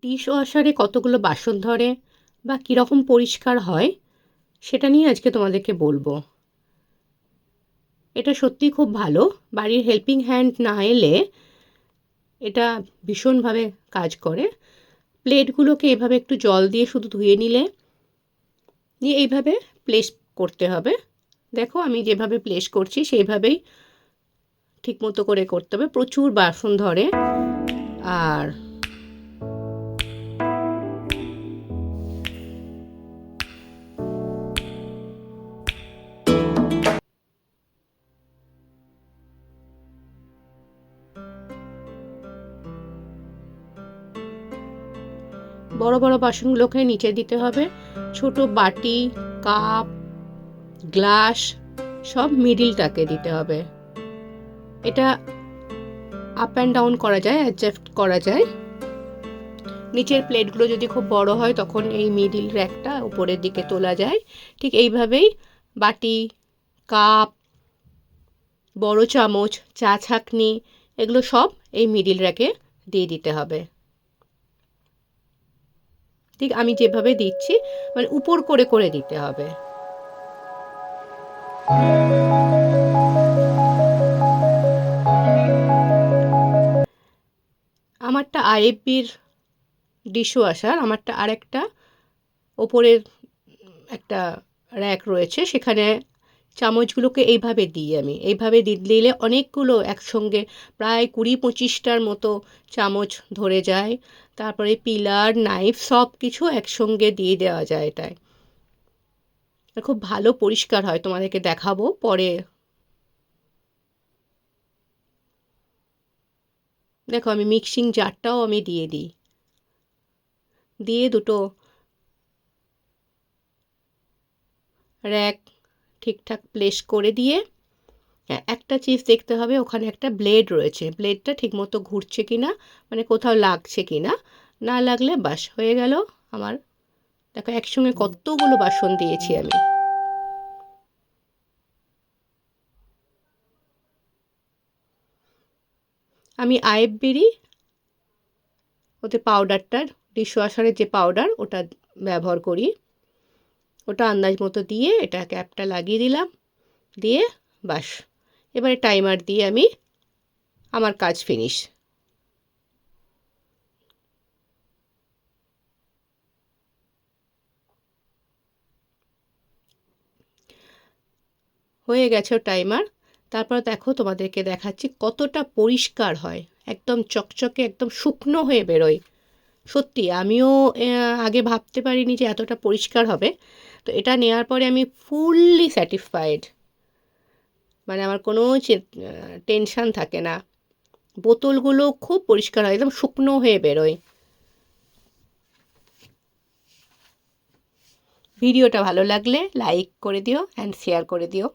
Dish ওয়াশারে কতগুলো বাসন ধরে বা কীরকম পরিষ্কার হয় সেটা নিয়ে আজকে তোমাদেরকে বলবো। এটা সত্যিই খুব ভালো। বাড়ির হেল্পিং হ্যান্ড না এলে এটা ভীষণভাবে কাজ করে। প্লেটগুলোকে এভাবে একটু জল দিয়ে শুধু ধুয়ে নিয়ে এইভাবে প্লেস করতে হবে। দেখো আমি যেভাবে প্লেস করছি সেইভাবেই ঠিকমতো করে করতে হবে। প্রচুর বাসন ধরে। আর বড় বড় বাসনগুলোকে নিচে দিতে হবে। ছোট বাটি, কাপ, গ্লাস সব মিডিলটাকে দিতে হবে। এটা আপ অ্যান্ড ডাউন করা যায়, অ্যাডজাস্ট করা যায়। নিচের প্লেটগুলো যদি খুব বড় হয় তখন এই মিডিল র্যাকটা উপরের দিকে তোলা যায়। ঠিক এইভাবেই বাটি, কাপ, বড় চামচ, চা ছাঁকনি এগুলো সব এই মিডিল র্যাকে দিয়ে দিতে হবে। ঠিক আমি যেভাবে দিচ্ছি মানে উপর করে করে দিতে হবে। আমারটা আইএফবির ডিশওয়াশার, আমারটা আরেকটা ওপরের একটা র্যাক রয়েছে, সেখানে চামচগুলোকে এইভাবে দিই আমি। এইভাবে দিলে অনেকগুলো একসঙ্গে প্রায় 20-25টার মতো চামচ ধরে যায়। তারপরে পিলার, নাইফ সব কিছু একসঙ্গে দিয়ে দেওয়া যায় এটায়। খুব ভালো পরিষ্কার হয়, তোমাদেরকে দেখাবো পরে। দেখো আমি মিক্সিং জারটাও আমি দিয়ে দিই, দিয়ে দুটো র্যাক ঠিকঠাক প্লেস করে দিয়ে একটা চিজ দেখতে হবে ওখানে একটা ব্লেড রয়েছে, ব্লেডটা ঠিকমতো ঘুরছে কিনা, মানে কোথাও লাগছে কিনা। না লাগলে বাস হয়ে গেল আমার। দেখো একসঙ্গে কতগুলো বাসন দিয়েছি আমি। আমি আইএফবিরই ওতে পাউডারটার, ডিশওয়াশারের যে পাউডার ওটা ব্যবহার করি। ওটা আন্দাজ মতো দিয়ে এটা ক্যাপটা লাগিয়ে দিলাম, দিয়ে বাস এবারে টাইমার দিয়ে আমি আমার কাজ ফিনিশ। হয়ে গেছে টাইমার। তারপর দেখো তোমাদেরকে দেখাচ্ছি কতটা পরিষ্কার হয়, একদম চকচকে, একদম শুকনো হয়ে বেরোয়। সত্যি আমিও আগে ভাবতে পারিনি যে এতটা পরিষ্কার হবে। তো এটা নেওয়ার পরে আমি ফুললি স্যাটিসফাইড, মানে আমার কোনো টেনশান থাকে না। বোতলগুলো খুব পরিষ্কার হয়, একদম শুকনো হয়ে বেরোয়। ভিডিওটা ভালো লাগলে লাইক করে দিও অ্যান্ড শেয়ার করে দিও।